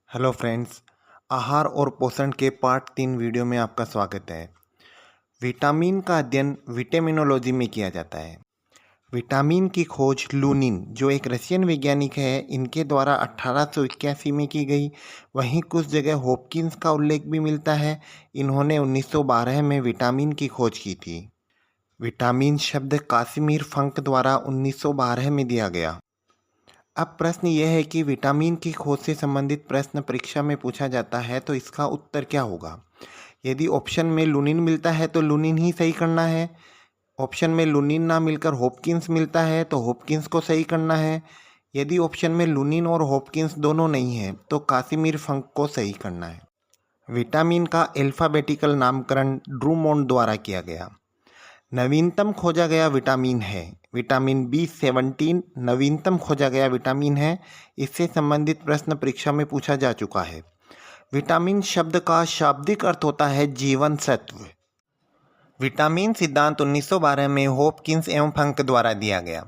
Hello friends, आहार और पोषण के पार्ट 3 वीडियो में आपका स्वागत है। विटामिन का अध्ययन विटामिनोलॉजी में किया जाता है। विटामिन की खोज लूनिन, जो एक रशियन वैज्ञानिक है, इनके द्वारा 1881 में की गई। वहीं कुछ जगह हॉपकिंस का उल्लेख भी मिलता है। इन्होंने 1912 में विटामिन की खोज की थी। विटामिन शब्द कासिमिर फंक द्वारा 1912 में दिया गया। अब प्रश्न यह है कि विटामिन की खोज से संबंधित प्रश्न परीक्षा में पूछा जाता है तो इसका उत्तर क्या होगा। यदि ऑप्शन में लूनिन मिलता है तो लूनिन ही सही करना है। ऑप्शन में लूनिन ना मिलकर हॉपकिंस मिलता है तो हॉपकिंस को सही करना है। यदि ऑप्शन में लूनिन और हॉपकिंस दोनों नहीं है तो कासिमिर फंक को सही करना है। विटामिन का अल्फ़ाबेटिकल नामकरण ड्रूमोंड द्वारा किया गया। नवीनतम खोजा गया विटामिन है विटामिन B17। नवीनतम खोजा गया विटामिन है। इससे संबंधित प्रश्न परीक्षा में पूछा जा चुका है। विटामिन शब्द का शाब्दिक अर्थ होता है जीवन सत्व। विटामिन सिद्धांत 1912 में हॉपकिंस एवं फंक द्वारा दिया गया।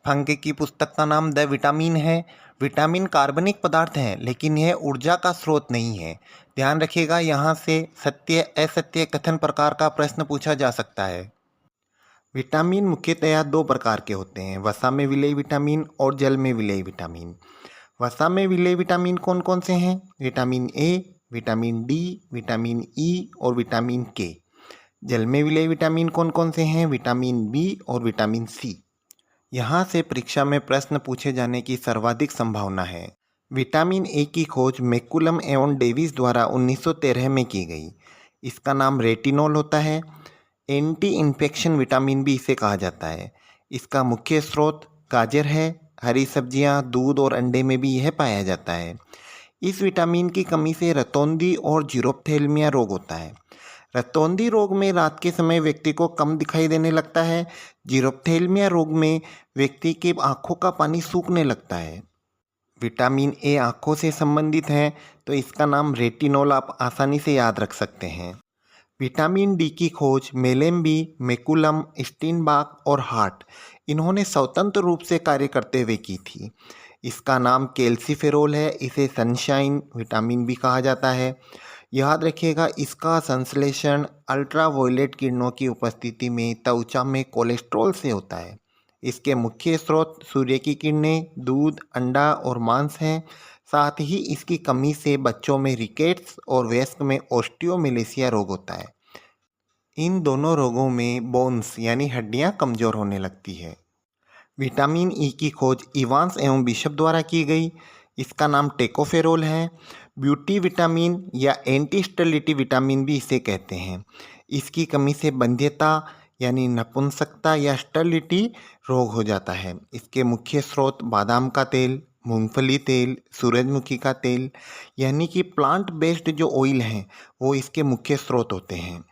फंक की पुस्तक का नाम द विटामिन है। विटामिन कार्बनिक पदार्थ है लेकिन यह ऊर्जा का स्रोत नहीं है। ध्यान रखिएगा, यहाँ से सत्य असत्य कथन प्रकार का प्रश्न पूछा जा सकता है। विटामिन मुख्यतया दो प्रकार के होते हैं, वसा में विलेय विटामिन और जल में विलेय विटामिन। वसा में विलेय विटामिन कौन कौन से हैं? Vitamin A, vitamin D, vitamin E और विटामिन के। जल में विलेय विटामिन कौन कौन से हैं? विटामिन बी और विटामिन सी। यहाँ से परीक्षा में प्रश्न पूछे जाने की सर्वाधिक संभावना है। विटामिन ए की खोज मैकुलम एवं डेविस द्वारा 1913 में की गई। इसका नाम रेटिनॉल होता है। एंटी इन्फेक्शन विटामिन भी इसे कहा जाता है। इसका मुख्य स्रोत गाजर है। हरी सब्जियां, दूध और अंडे में भी यह पाया जाता है। इस विटामिन की कमी से रतौंधी और जीरोप्थेल्मिया रोग होता है। रतौंधी रोग में रात के समय व्यक्ति को कम दिखाई देने लगता है। जीरोप्थेल्मिया रोग में व्यक्ति की आंखों का पानी सूखने लगता है। विटामिन ए आंखों से संबंधित है तो इसका नाम रेटिनॉल आप आसानी से याद रख सकते हैं। विटामिन डी की खोज मेलेम्बी, मैकुलम, स्टीनबाक और हार्ट, इन्होंने स्वतंत्र रूप से कार्य करते हुए की थी। इसका नाम कैल्सीफेरोल है। इसे सनशाइन विटामिन भी कहा जाता है। याद रखिएगा, इसका संश्लेषण अल्ट्रावायलेट किरणों की उपस्थिति में त्वचा में कोलेस्ट्रॉल से होता है। इसके मुख्य स्रोत सूर्य की किरणें, दूध, अंडा और मांस हैं। साथ ही इसकी कमी से बच्चों में रिकेट्स और वयस्क में ऑस्टियोमेलेसिया रोग होता है। इन दोनों रोगों में बोन्स यानी हड्डियां कमजोर होने लगती है। विटामिन ई की खोज इवांस एवं बिशप द्वारा की गई। इसका नाम टेकोफेरोल है। ब्यूटी विटामिन या एंटी स्टेरिलिटी विटामिन भी इसे कहते हैं। इसकी कमी से बंध्यता यानी नपुंसकता या स्टेरिलिटी रोग हो जाता है। इसके मुख्य स्रोत बादाम का तेल, मूंगफली तेल, सूरजमुखी का तेल यानी कि प्लांट बेस्ड जो ऑयल हैं वो इसके मुख्य स्रोत होते हैं।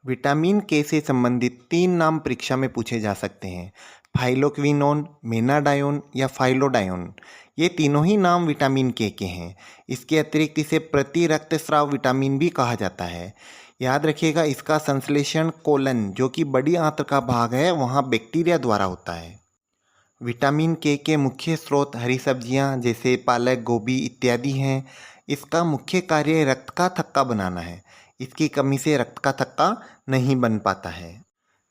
विटामिन के से संबंधित 3 नाम परीक्षा में पूछे जा सकते हैं, फाइलोक्विनोन, मेनाडायोन या फाइलोडायोन। ये तीनों ही नाम विटामिन के हैं। इसके अतिरिक्त इसे प्रति रक्तस्राव विटामिन भी कहा जाता है। याद रखिएगा, इसका संश्लेषण कोलन, जो कि बड़ी आंत्र का भाग है, वहाँ बैक्टीरिया द्वारा होता है। विटामिन के मुख्य स्रोत हरी सब्जियां जैसे पालक, गोभी इत्यादि हैं। इसका मुख्य कार्य रक्त का थक्का बनाना है। इसकी कमी से रक्त का थक्का नहीं बन पाता है।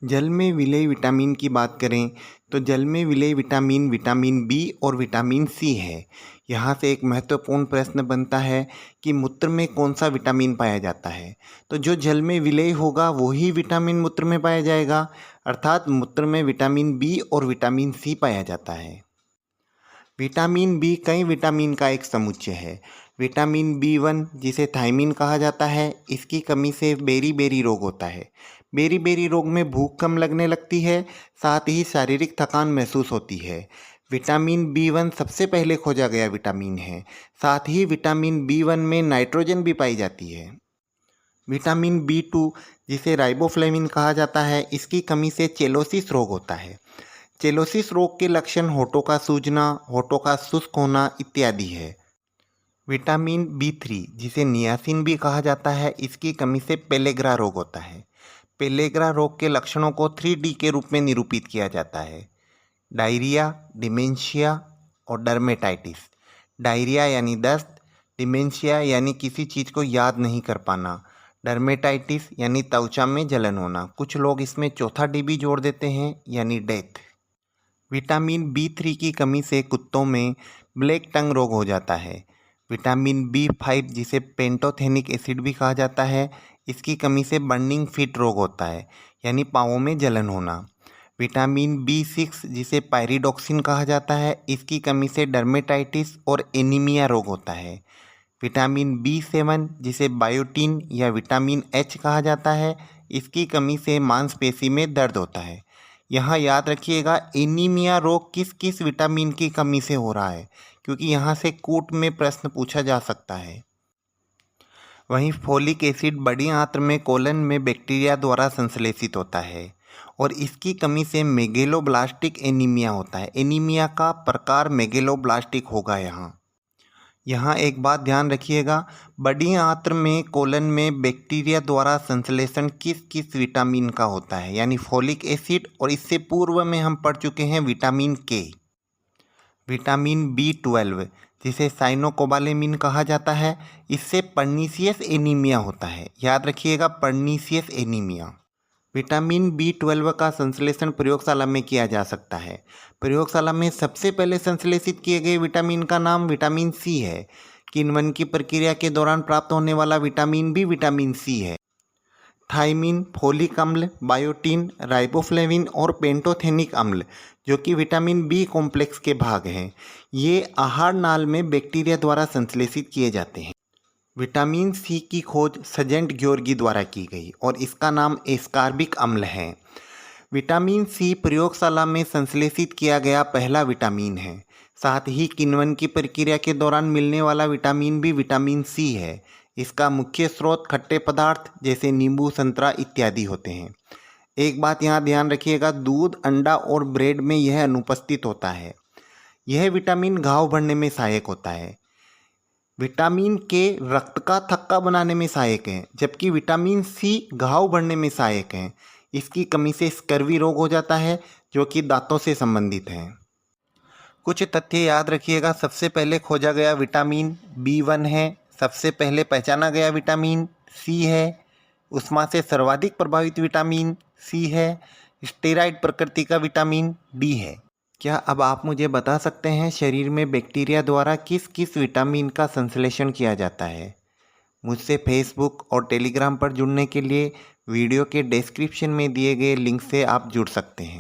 जल में विलेय विटामिन की बात करें तो जल में विलेय विटामिन विटामिन बी और विटामिन सी है। यहाँ से एक महत्वपूर्ण प्रश्न बनता है कि मूत्र में कौन सा विटामिन पाया जाता है। तो जो जल में विलेय होगा वही विटामिन मूत्र में पाया जाएगा, अर्थात मूत्र में विटामिन बी और विटामिन सी पाया जाता है। विटामिन बी कई विटामिन का एक समुच्चय है। विटामिन B1 जिसे थायमिन कहा जाता है, इसकी कमी से बेरी रोग होता है। बेरी रोग में भूख कम लगने लगती है, साथ ही शारीरिक थकान महसूस होती है। विटामिन B1 सबसे पहले खोजा गया विटामिन है। साथ ही विटामिन B1 में नाइट्रोजन भी पाई जाती है। विटामिन B2 जिसे राइबोफ्लेविन कहा जाता है, इसकी कमी से चेलोसिस रोग होता है। चेलोसिस रोग के लक्षण होठों का सूजना, होठों का शुष्क होना इत्यादि है। विटामिन B3 जिसे नियासिन भी कहा जाता है, इसकी कमी से पेलेग्रा रोग होता है। पेलेग्रा रोग के लक्षणों को 3D के रूप में निरूपित किया जाता है, डायरिया, डिमेंशिया और डर्मेटाइटिस। डायरिया यानी दस्त, डिमेंशिया यानी किसी चीज़ को याद नहीं कर पाना, डर्मेटाइटिस यानी त्वचा में जलन होना। कुछ लोग इसमें चौथा डी भी जोड़ देते हैं यानी डेथ। विटामिन B3 की कमी से कुत्तों में ब्लैक टंग रोग हो जाता है। विटामिन B5 जिसे पेंटोथेनिक एसिड भी कहा जाता है, इसकी कमी से बर्निंग फीट रोग होता है यानी पाँवों में जलन होना। विटामिन B6 जिसे पायरिडॉक्सिन कहा जाता है, इसकी कमी से डर्मेटाइटिस और एनीमिया रोग होता है। विटामिन B7 जिसे बायोटिन या विटामिन H कहा जाता है, इसकी कमी से मांसपेशी में दर्द होता है। यहाँ याद रखिएगा एनीमिया रोग किस किस विटामिन की कमी से हो रहा है, क्योंकि यहाँ से कूट में प्रश्न पूछा जा सकता है। वहीं फोलिक एसिड बड़ी आंत्र में कोलन में बैक्टीरिया द्वारा संश्लेषित होता है और इसकी कमी से मेगेलोब्लास्टिक एनीमिया होता है। एनीमिया का प्रकार मेगेलोब्लास्टिक होगा। यहाँ एक बात ध्यान रखिएगा, बड़ी आंत्र में कोलन में बैक्टीरिया द्वारा संश्लेषण किस किस विटामिन का होता है, यानी फोलिक एसिड, और इससे पूर्व में हम पढ़ चुके हैं विटामिन के। विटामिन B12 जिसे साइनोकोबालेमिन कहा जाता है, इससे पर्नीशियस एनीमिया होता है। याद रखिएगा पर्नीशियस एनीमिया। विटामिन B12 का संश्लेषण प्रयोगशाला में किया जा सकता है। प्रयोगशाला में सबसे पहले संश्लेषित किए गए विटामिन का नाम विटामिन C है। किण्वन की प्रक्रिया के दौरान प्राप्त होने वाला विटामिन भी विटामिन C है। थायमिन, फोलिक अम्ल, बायोटिन, राइबोफ्लेविन और पेंटोथेनिक अम्ल जो कि विटामिन B कॉम्प्लेक्स के भाग हैं, ये आहार नाल में बैक्टीरिया द्वारा संश्लेषित किए जाते हैं। विटामिन C की खोज सर्जेंट ग्योर्गी द्वारा की गई और इसका नाम एस्कॉर्बिक अम्ल है। विटामिन C प्रयोगशाला में संश्लेषित किया गया पहला विटामिन है। साथ ही किण्वन की प्रक्रिया के दौरान मिलने वाला विटामिन भी विटामिन C है। इसका मुख्य स्रोत खट्टे पदार्थ जैसे नींबू, संतरा इत्यादि होते हैं। एक बात यहाँ ध्यान रखिएगा, दूध, अंडा और ब्रेड में यह अनुपस्थित होता है। यह विटामिन घाव भरने में सहायक होता है। विटामिन के रक्त का थक्का बनाने में सहायक है, जबकि विटामिन C घाव भरने में सहायक है। इसकी कमी से स्कर्वी रोग हो जाता है जो कि दांतों से संबंधित है। कुछ तथ्य याद रखिएगा। सबसे पहले खोजा गया विटामिन B1 है। सबसे पहले पहचाना गया विटामिन C है। उष्मा से सर्वाधिक प्रभावित विटामिन C है। स्टेरॉइड प्रकृति का विटामिन D है। क्या अब आप मुझे बता सकते हैं शरीर में बैक्टीरिया द्वारा किस किस विटामिन का संश्लेषण किया जाता है? मुझसे फेसबुक और टेलीग्राम पर जुड़ने के लिए वीडियो के डिस्क्रिप्शन में दिए गए लिंक से आप जुड़ सकते हैं।